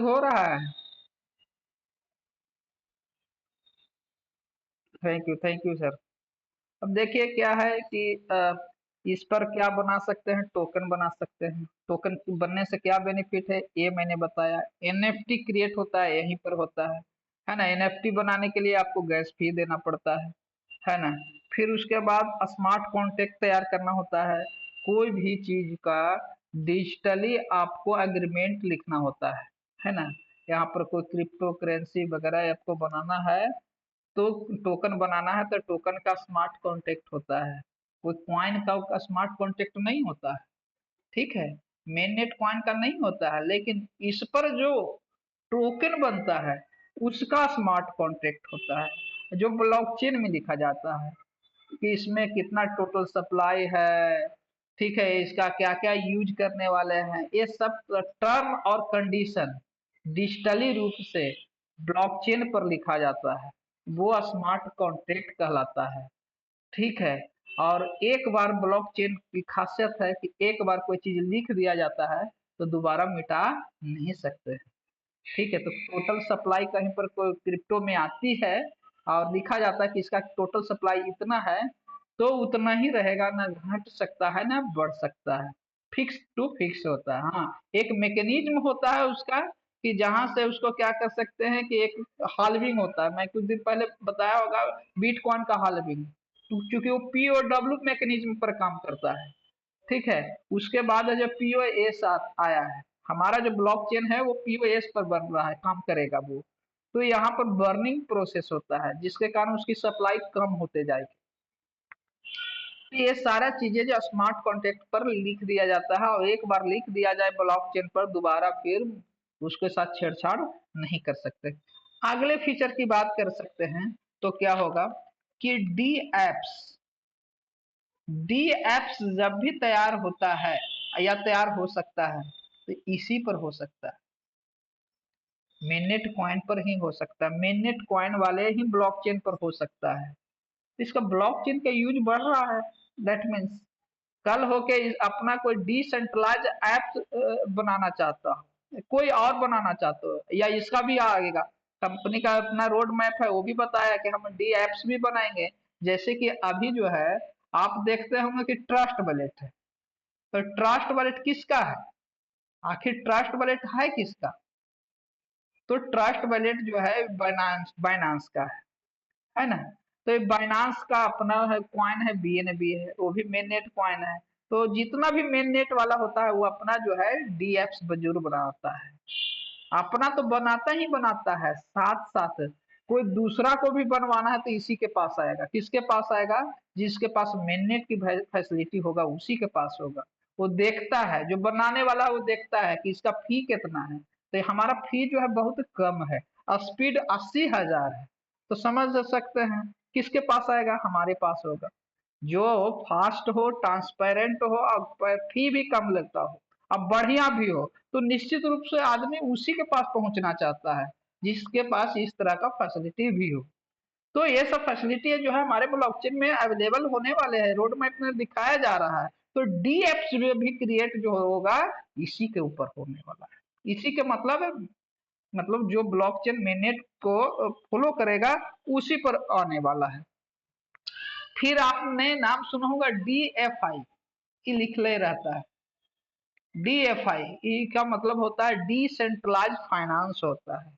हो रहा है। Thank you sir. अब देखिए क्या है कि इस पर क्या बना सकते हैं, टोकन बना सकते हैं। टोकन बनने से क्या बेनिफिट है ये मैंने बताया। एनएफटी क्रिएट होता है यहीं पर होता है ना। एनएफटी बनाने के लिए आपको गैस फी देना पड़ता है ना। फिर उसके बाद स्मार्ट कॉन्ट्रैक्ट तैयार करना होता है। कोई भी चीज का डिजिटली आपको एग्रीमेंट लिखना होता है ना। यहाँ पर कोई क्रिप्टो करेंसी वगैरह आपको बनाना है तो टोकन बनाना है तो टोकन का स्मार्ट कॉन्ट्रैक्ट होता है। कोई क्वाइन का स्मार्ट कॉन्ट्रैक्ट नहीं होता है। ठीक है। मेननेट क्वाइन का नहीं होता है, लेकिन इस पर जो टोकन बनता है उसका स्मार्ट कॉन्ट्रैक्ट होता है, जो ब्लॉकचेन में लिखा जाता है कि इसमें कितना टोटल सप्लाई है। ठीक है, इसका क्या क्या यूज करने वाले हैं, ये सब टर्म और कंडीशन डिजिटली रूप से ब्लॉकचेन पर लिखा जाता है। वो स्मार्ट कॉन्ट्रैक्ट कहलाता है। ठीक है। और एक बार ब्लॉकचेन की खासियत है कि एक बार कोई चीज लिख दिया जाता है तो दोबारा मिटा नहीं सकते। ठीक है, तो टोटल सप्लाई कहीं पर कोई क्रिप्टो में आती है और लिखा जाता है कि इसका टोटल सप्लाई इतना है, तो उतना ही रहेगा, ना घट सकता है ना बढ़ सकता है। फिक्स टू फिक्स होता है। हाँ, एक मैकेनिज्म होता है उसका कि जहां से उसको क्या कर सकते हैं कि एक हाल्विंग होता है। मैं कुछ दिन पहले बताया होगा बिटकॉइन का हाल्विंग, क्योंकि वो पी ओ डब्ल्यू मैकेनिज्म पर काम करता है। ठीक है। उसके बाद जब पीओएस आया है, हमारा जो ब्लॉकचेन है वो पीओएस पर बन रहा है, काम करेगा वो। तो यहाँ पर बर्निंग प्रोसेस होता है जिसके कारण उसकी सप्लाई कम होते जाएगी। तो ये सारा चीजें जो स्मार्ट कॉन्ट्रैक्ट पर लिख दिया जाता है, और एक बार लिख दिया जाए ब्लॉकचेन पर, दोबारा फिर उसके साथ छेड़छाड़ नहीं कर सकते। अगले फीचर की बात कर सकते हैं तो क्या होगा कि डी एप्स जब भी तैयार होता है या तैयार हो सकता है तो इसी पर हो सकता है। मेननेट कॉइन पर ही हो सकता है, मेननेट कॉइन वाले ही ब्लॉकचेन पर हो सकता है। इसका ब्लॉकचेन का यूज बढ़ रहा है। दैट मीन्स कल होके अपना कोई डिसेंट्रलाइज ऐप बनाना चाहता हो, कोई और बनाना चाहते हो, या इसका भी आएगा। कंपनी का अपना रोड मैप है, वो भी बताया कि हम डी एप्स भी बनाएंगे। जैसे कि अभी जो है आप देखते होंगे कि ट्रस्ट वॉलेट है। तो ट्रस्ट वॉलेट किसका है? आखिर ट्रस्ट वॉलेट है किसका? तो ट्रस्ट वॉलेट जो है बाइनांस बाइनांस का है ना। तो ये बाइनांस का अपना है क्वाइन है, बीएनबी है, वो भी मेन नेट क्वाइन है। तो जितना भी मेन नेट वाला होता है वो अपना जो है डीएप्स जरूर बनाता है। अपना तो बनाता ही बनाता है, साथ साथ कोई दूसरा को भी बनवाना है तो इसी के पास आएगा। किसके पास आएगा? जिसके पास मेननेट की फैसिलिटी होगा उसी के पास होगा। वो देखता है, जो बनाने वाला है वो देखता है कि इसका फी कितना है। तो हमारा फी जो है बहुत कम है, स्पीड 80,000 है। तो समझ सकते हैं किसके पास आएगा, हमारे पास होगा। जो फास्ट हो, ट्रांसपेरेंट हो और फी भी कम लगता हो, अब बढ़िया भी हो, तो निश्चित रूप से आदमी उसी के पास पहुंचना चाहता है जिसके पास इस तरह का फैसिलिटी भी हो। तो ये सब फैसिलिटी जो है हमारे ब्लॉकचेन में अवेलेबल होने वाले हैं, रोड मैप में दिखाया जा रहा है। तो डी एप्स भी क्रिएट जो होगा इसी के ऊपर होने वाला है। इसी के मतलब जो ब्लॉकचेन मेनेट को फॉलो करेगा उसी पर आने वाला है। फिर आपने नाम सुना होगा डीएफआई, की लिख ले रहता है। डीएफआई का मतलब होता है डिसेंट्रलाइज फाइनेंस होता है,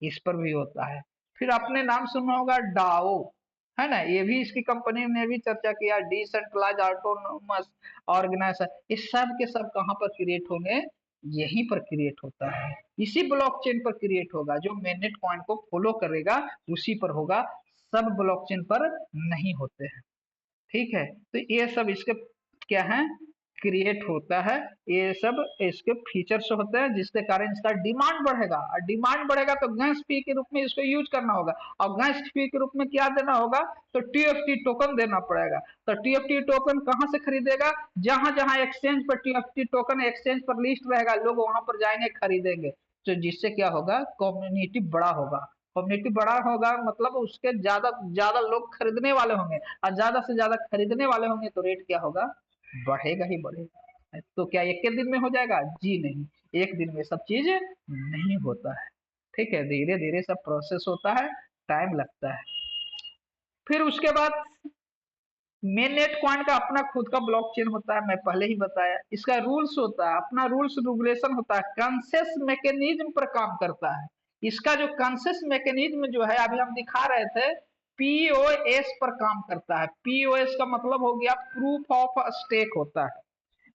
इस पर भी होता है। फिर आपने नाम सुना होगा डाओ, है ना, ये भी इसकी कंपनी ने भी चर्चा किया, डिसेंट्रलाइज ऑटोनोमस ऑर्गेनाइजेशन। ये सब के सब कहाँ पर क्रिएट होंगे? यहीं पर क्रिएट होता है, इसी ब्लॉकचेन पर क्रिएट होगा। जो मेननेट कॉइन को फॉलो करेगा उसी पर होगा, सब ब्लॉकचेन पर नहीं होते हैं। ठीक है। तो ये सब इसके क्या है, क्रिएट होता है। ये सब इसके फीचर्स होते हैं जिसके कारण इसका डिमांड बढ़ेगा, और डिमांड बढ़ेगा तो गैस फी के रूप में इसको यूज करना होगा। और गैस फी के रूप में क्या देना होगा? तो टीएफटी टोकन देना पड़ेगा। तो टीएफटी टोकन कहाँ से खरीदेगा? जहां जहां एक्सचेंज पर टीएफटी टोकन एक्सचेंज पर लिस्ट रहेगा, लोग वहां पर जाएंगे खरीदेंगे। तो जिससे क्या होगा, कम्युनिटी बड़ा होगा। कम्युनिटी बड़ा होगा मतलब उसके ज्यादा ज्यादा लोग खरीदने वाले होंगे, और ज्यादा से ज्यादा खरीदने वाले होंगे तो रेट क्या होगा? बढ़ेगा ही बढ़ेगा। तो क्या एक के दिन में हो जाएगा? जी नहीं, एक दिन में सब चीज नहीं होता है। ठीक है, धीरे धीरे सब प्रोसेस होता है, टाइम लगता है। फिर उसके बाद मेननेट कॉइन का अपना खुद का ब्लॉकचेन होता है, मैं पहले ही बताया। इसका रूल्स होता है, अपना रूल्स रेगुलेशन होता है, कंसेस मैकेनिज्म पर काम करता है। इसका जो कंसेस मैकेनिज्म जो है अभी हम दिखा रहे थे, पीओएस पर काम करता है। पीओएस का मतलब हो गया प्रूफ ऑफ स्टेक होता है।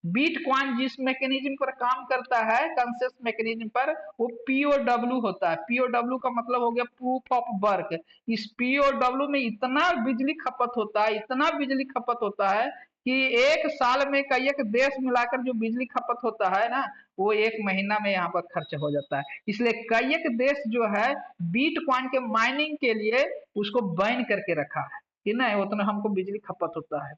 बिटकॉइन जिस मैकेनिज्म पर काम करता है, कंसेस मैकेनिज्म पर, वो पीओडब्ल्यू होता है। पीओडब्ल्यू का मतलब हो गया प्रूफ ऑफ वर्क। इस पीओडब्ल्यू में इतना बिजली खपत होता है, इतना बिजली खपत होता है कि एक साल में कई एक देश मिलाकर जो बिजली खपत होता है ना, वो एक महीना में यहाँ पर खर्च हो जाता है। इसलिए कई एक देश जो है बिटकॉइन के माइनिंग के लिए उसको बैन करके रखा है कि नहीं उतना हमको बिजली खपत होता है।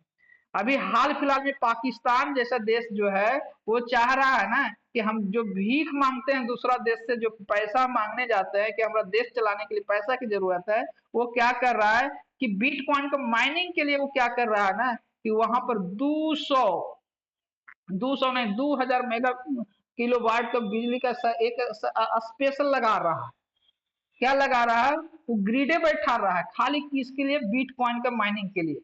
अभी हाल फिलहाल में पाकिस्तान जैसा देश जो है वो चाह रहा है ना कि हम जो भीख मांगते हैं दूसरा देश से, जो पैसा मांगने जाते हैं कि हमारा देश चलाने के लिए पैसा की जरूरत है, वो क्या कर रहा है कि बिटकॉइन को माइनिंग के लिए वो क्या कर रहा है ना कि वहां पर 200 नहीं 2000 मेगा किलो वाट का बिजली का एक स्पेशल लगा रहा है। क्या लगा रहा है? वो ग्रिडे बैठा रहा है खाली किसके लिए? बिटकॉइन का माइनिंग के लिए।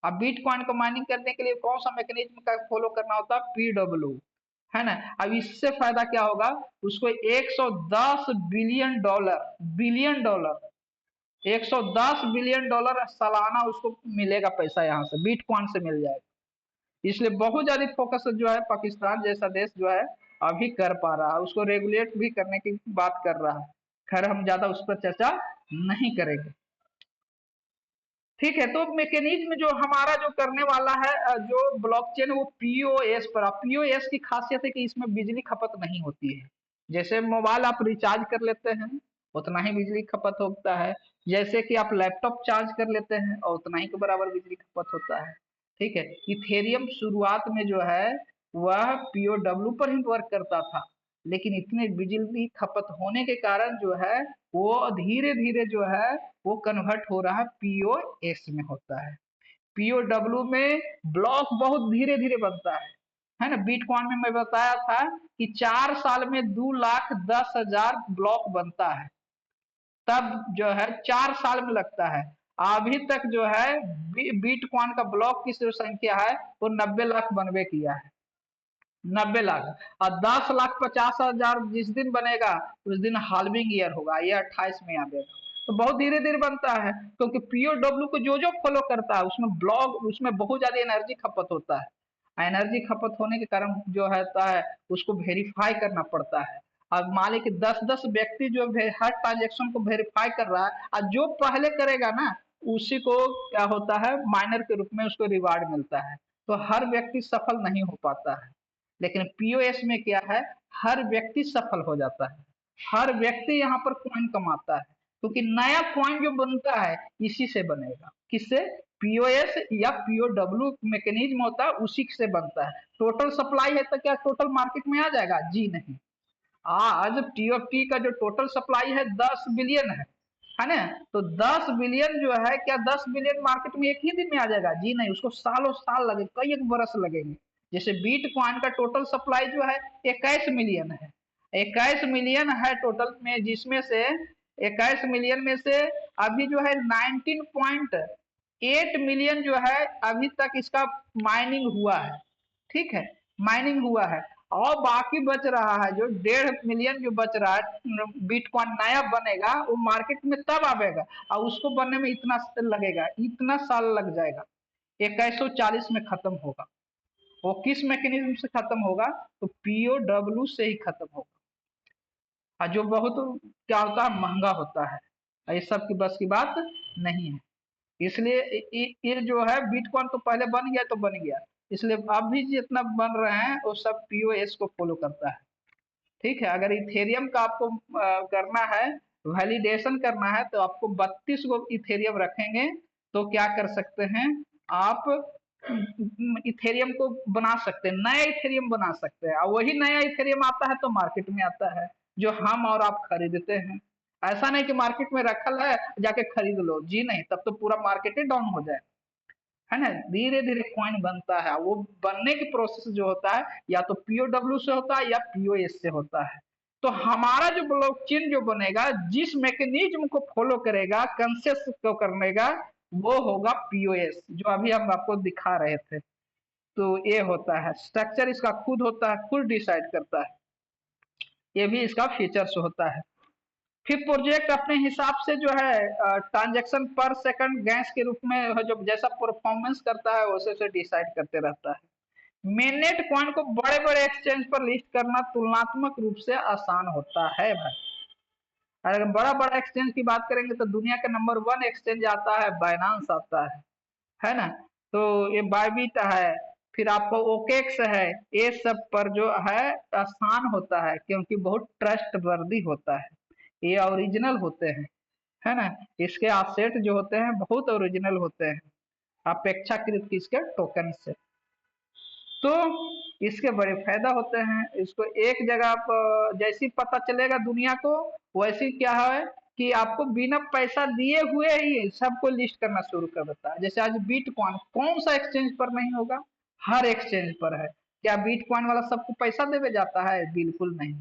अब बिटकॉइन को माइनिंग करने के लिए कौन सा मैकेनिज्म का फॉलो करना होता है? पीडब्ल्यू, है ना। अब इससे फायदा क्या होगा उसको? 110 billion dollar, billion dollar, 110 billion dollar सालाना उसको मिलेगा पैसा, यहाँ से बिटकॉइन से मिल जाएगा। इसलिए बहुत ज्यादा फोकस जो है पाकिस्तान जैसा देश जो है अभी कर पा रहा है, उसको रेगुलेट भी करने की बात कर रहा है। खैर हम ज्यादा उस पर चर्चा नहीं करेंगे। ठीक है, तो मैकेनिज्म जो हमारा जो करने वाला है जो ब्लॉकचेन, वो पीओएस पर। पीओएस की खासियत है कि इसमें बिजली खपत नहीं होती है। जैसे मोबाइल आप रिचार्ज कर लेते हैं उतना ही बिजली खपत होता है, जैसे कि आप लैपटॉप चार्ज कर लेते हैं और उतना ही के बराबर बिजली खपत होता है। ठीक है, इथेरियम शुरुआत में जो है वह पीओडब्ल्यू पर ही वर्क करता था, लेकिन इतने बिजली खपत होने के कारण जो है वो धीरे धीरे जो है वो कन्वर्ट हो रहा है पीओएस में होता है। पीओडब्ल्यू में ब्लॉक बहुत धीरे धीरे बनता है ना। बिटकॉइन में मैं बताया था कि 4 साल में 2,10,000 ब्लॉक बनता है, तब जो है 4 साल में लगता है। अभी तक जो है बिटकॉइन का ब्लॉक की जो संख्या है वो 90 लाख बनवे किया है, 90 लाख। और 10,50,000 जिस दिन बनेगा उस दिन हाल्विंग ईयर होगा, ये 28 में आ जाएगा। तो बहुत धीरे धीरे बनता है, क्योंकि पीओडब्ल्यू को जो जो फॉलो करता है उसमें ब्लॉक, उसमें बहुत ज्यादा एनर्जी खपत होता है। एनर्जी खपत होने के कारण जो है उसको वेरीफाई करना पड़ता है। अब मान ली कि 10-10 व्यक्ति जो हर ट्रांजेक्शन को वेरीफाई कर रहा है, और जो पहले करेगा ना उसी को क्या होता है, माइनर के रूप में उसको रिवार्ड मिलता है। तो हर व्यक्ति सफल नहीं हो पाता है। लेकिन पीओएस में क्या है, हर व्यक्ति सफल हो जाता है, हर व्यक्ति यहाँ पर कॉइन कमाता है, क्योंकि नया कॉइन जो बनता है इसी से बनेगा। किससे? पीओएस या पीओडब्ल्यू मैकेनिज्म होता है उसी से बनता है। टोटल सप्लाई है तो क्या टोटल मार्केट में आ जाएगा? जी नहीं। आज टीएफटी का जो टोटल सप्लाई है 10 बिलियन है ना। तो 10 बिलियन जो है, क्या 10 बिलियन मार्केट में एक ही दिन में आ जाएगा? जी नहीं, उसको सालों साल लगे, कई एक बरस लगेंगे। जैसे बिटकॉइन का टोटल सप्लाई जो है 21 मिलियन है, 21 मिलियन है टोटल में, जिसमें से 21 मिलियन में से अभी जो है 19.8 मिलियन जो है अभी तक इसका माइनिंग हुआ है। ठीक है, माइनिंग हुआ है। और बाकी बच रहा है जो 1.5 मिलियन जो बच रहा है, बिटकॉइन नया बनेगा वो मार्केट में तब आएगा, और उसको बनने में इतना लगेगा, इतना साल लग जाएगा। 2140 में खत्म होगा। वो किस मैकेनिज्म से खत्म होगा? तो पीओडब्ल्यू से ही खत्म होगा, और जो बहुत क्या होता है, महंगा होता है। ये सब की बस की बात नहीं है। इसलिए ये जो है बिटकॉइन तो पहले बन गया तो बन गया, इसलिए अब भी जितना बन रहे हैं वो सब पीओएस को फॉलो करता है। ठीक है, अगर इथेरियम का आपको करना है, वैलिडेशन करना है, तो आपको 32 गो इथेरियम रखेंगे तो क्या कर सकते हैं आप, इथेरियम को बना सकते हैं, नया इथेरियम बना सकते हैं। और वही नया इथेरियम आता है तो मार्केट में आता है, जो हम और आप खरीदते हैं। ऐसा नहीं कि मार्केट में रखल है जाके खरीद लो, जी नहीं, तब तो पूरा मार्केट ही डाउन हो जाए। है ना, धीरे धीरे कॉइन बनता है। वो बनने की प्रोसेस जो होता है या तो पीओडब्ल्यू से होता है या पीओएस से होता है। तो हमारा जो ब्लॉकचेन जो बनेगा, जिस मैकेनिज्म को फॉलो करेगा कंसेस को करने का, वो होगा पीओएस, जो अभी हम आपको दिखा रहे थे। तो ये होता है, स्ट्रक्चर इसका खुद होता है, खुद डिसाइड करता है। ये भी इसका फीचर्स होता है। फिर प्रोजेक्ट अपने हिसाब से जो है ट्रांजैक्शन पर सेकंड गैस के रूप में जो जैसा परफॉर्मेंस करता है वैसे से डिसाइड करते रहता है। मेननेट कॉइन को बड़े बड़े एक्सचेंज पर लिस्ट करना तुलनात्मक रूप से आसान होता है भाई। अगर बड़ा बड़ा एक्सचेंज की बात करेंगे तो दुनिया का नंबर 1 एक्सचेंज आता है, बाइनांस आता है ना। तो ये बायबीट है, फिर आपको ओकेक्स है। ये सब पर जो है आसान होता है क्योंकि बहुत ट्रस्ट वर्दी होता है, ये ओरिजिनल होते हैं, है ना। इसके एसेट जो होते हैं बहुत ओरिजिनल होते हैं अपेक्षाकृत इसके टोकन से। तो इसके बड़े फायदा होते हैं। इसको एक जगह पर जैसी पता चलेगा दुनिया को, वैसी क्या है कि आपको बिना पैसा दिए हुए ही सबको लिस्ट करना शुरू कर देता है। जैसे आज बिटकॉइन कौन सा एक्सचेंज पर नहीं होगा, हर एक्सचेंज पर है। क्या बिटकॉइन वाला सबको पैसा देवे जाता है? बिल्कुल नहीं।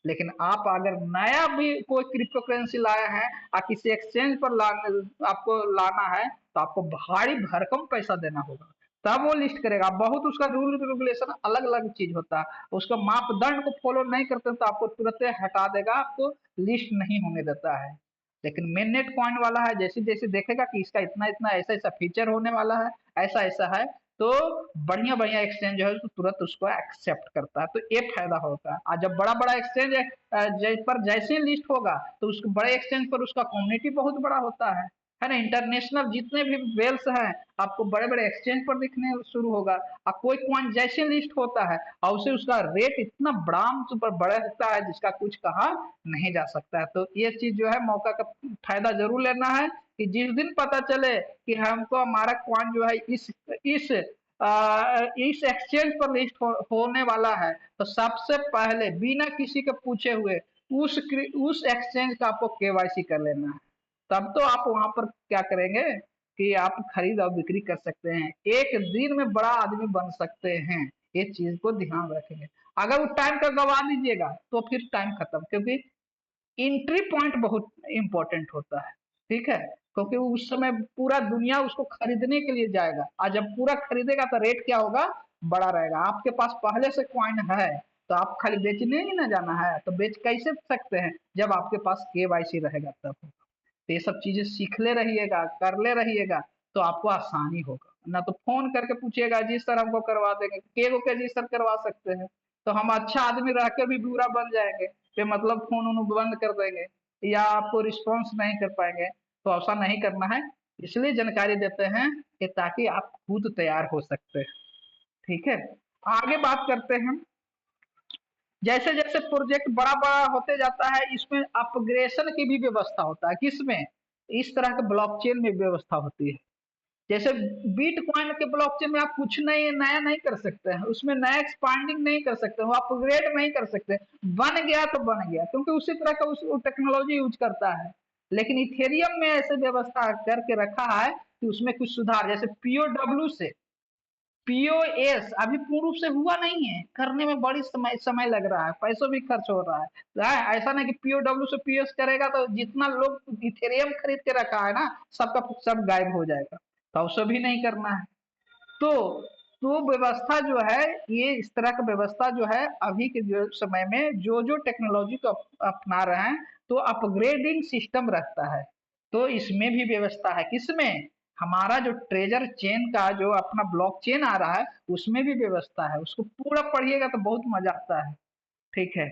लेकिन आप अगर नया भी कोई क्रिप्टो करेंसी लाया है और किसी एक्सचेंज पर आपको लाना है, तो आपको भारी भरकम पैसा देना होगा, तब वो लिस्ट करेगा। बहुत उसका रूल रेगुलेशन अलग अलग चीज होता है, उसका मापदंड को फॉलो नहीं करते तो आपको तुरंत हटा देगा, आपको लिस्ट नहीं होने देता है। लेकिन मेननेट कॉइन वाला है, जैसे जैसे देखेगा कि इसका इतना इतना ऐसा ऐसा फीचर होने वाला है, ऐसा ऐसा है, तो बढ़िया बढ़िया एक्सचेंज जो है तो तुरंत उसको एक्सेप्ट करता है। तो ये फायदा होता है। और जब बड़ा बड़ा एक्सचेंज पर जैसे लिस्ट होगा तो उस बड़े एक्सचेंज पर उसका कम्युनिटी बहुत बड़ा होता है ना। इंटरनेशनल जितने भी वेल्स हैं आपको बड़े बड़े एक्सचेंज पर दिखने शुरू होगा। अब कोई कॉइन जैसे लिस्ट होता है और उसे उसका रेट इतना ब्राम पर बढ़ता है जिसका कुछ कहा नहीं जा सकता है। तो ये चीज जो है मौका का फायदा जरूर लेना है कि जिस दिन पता चले कि हमको हमारा कॉइन जो है इस इस एक्सचेंज पर लिस्ट होने वाला है, तो सबसे पहले बिना किसी के पूछे हुए उस एक्सचेंज का आपको केवाईसी कर लेना है। तब तो आप वहां पर क्या करेंगे कि आप खरीद और बिक्री कर सकते हैं, एक दिन में बड़ा आदमी बन सकते हैं। ये चीज को ध्यान रखेंगे। अगर वो टाइम का गवा दीजिएगा तो फिर टाइम खत्म, क्योंकि एंट्री पॉइंट बहुत इंपॉर्टेंट होता है। ठीक है, क्योंकि उस समय पूरा दुनिया उसको खरीदने के लिए जाएगा, और जब पूरा खरीदेगा तो रेट क्या होगा, बड़ा रहेगा। आपके पास पहले से कॉइन है तो आप खाली बेचने ही ना जाना है, तो बेच कैसे सकते हैं जब आपके पास केवाईसी रहेगा तब। तो ये सब चीजें सीखले रहिएगा, कर ले रहिएगा, तो आपको आसानी होगा। ना तो फोन करके पूछिएगा जी सर हमको करवा देंगे, के गो के जी सर करवा सकते हैं, तो हम अच्छा आदमी रह के भी बुरा बन जाएंगे, मतलब फोन उन बंद कर देंगे या आपको रिस्पॉन्स नहीं कर पाएंगे। तो ऐसा नहीं करना है, इसलिए जानकारी देते हैं कि ताकि आप खुद तैयार हो सकते हैं। ठीक है, आगे बात करते हैं। जैसे जैसे प्रोजेक्ट बड़ा बड़ा होते जाता है, इसमें अपग्रेडेशन की भी व्यवस्था होता है। किसमें? इस तरह के ब्लॉकचेन में व्यवस्था होती है। जैसे बिटकॉइन के ब्लॉकचेन में आप कुछ नहीं नया नहीं कर सकते हैं, उसमें नया एक्सपांडिंग नहीं कर सकते, वो अपग्रेड नहीं कर सकते। बन गया तो बन गया, क्योंकि उसी तरह का उस टेक्नोलॉजी यूज करता है। लेकिन इथेरियम में ऐसे व्यवस्था करके रखा है कि उसमें कुछ सुधार, जैसे पीओडब्ल्यू से पीओएस अभी पूर्ण रूप से हुआ नहीं है, करने में बड़ी समय समय लग रहा है, पैसों भी खर्च हो रहा है। ऐसा नहीं कि पीओडब्ल्यू से पीओएस करेगा तो जितना लोग इथेरियम खरीद के रखा है ना, सबका सब गायब हो जाएगा, तो उसे भी नहीं करना है। तो तो व्यवस्था जो है, ये इस तरह का व्यवस्था जो है अभी के जो समय में जो जो टेक्नोलॉजी को अपना रहे हैं, तो अपग्रेडिंग सिस्टम रहता है। तो इसमें भी व्यवस्था है। किसमें? हमारा जो ट्रेजर चेन का जो अपना ब्लॉक चेन आ रहा है उसमें भी व्यवस्था है। उसको पूरा पढ़िएगा तो बहुत मजा आता है। ठीक है,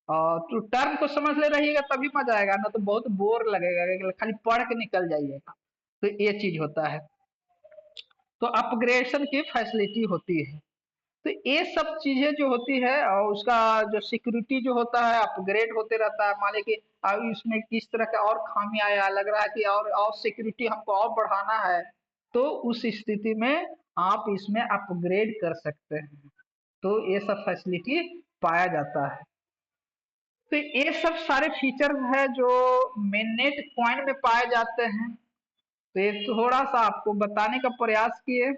और तो टर्म को समझ ले रहिएगा तभी मजा आएगा, ना तो बहुत बोर लगेगा खाली पढ़ के निकल जाइएगा। तो ये चीज होता है। तो अपग्रेडेशन की फैसिलिटी होती है। तो ये सब चीजें जो होती है और उसका जो सिक्योरिटी जो होता है अपग्रेड होते रहता है। मान लीजिए कि अब इसमें किस तरह का और खामी आया, लग रहा है कि और सिक्योरिटी हमको और बढ़ाना है, तो उस स्थिति में आप इसमें अपग्रेड कर सकते हैं। तो ये सब फैसिलिटी पाया जाता है। तो ये सब सारे फीचर्स है जो मेननेट कॉइन में पाए जाते हैं। तो ये थोड़ा सा आपको बताने का प्रयास किए,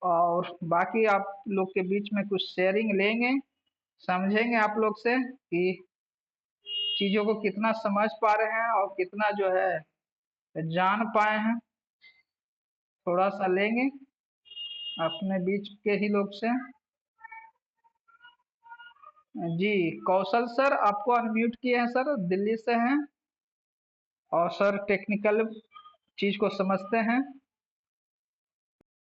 और बाकी आप लोग के बीच में कुछ शेयरिंग लेंगे, समझेंगे आप लोग से कि चीजों को कितना समझ पा रहे हैं और कितना जो है जान पाए हैं, थोड़ा सा लेंगे अपने बीच के ही लोग से। जी, कौशल सर आपको अनम्यूट किए हैं सर, दिल्ली से हैं और सर टेक्निकल चीज को समझते हैं।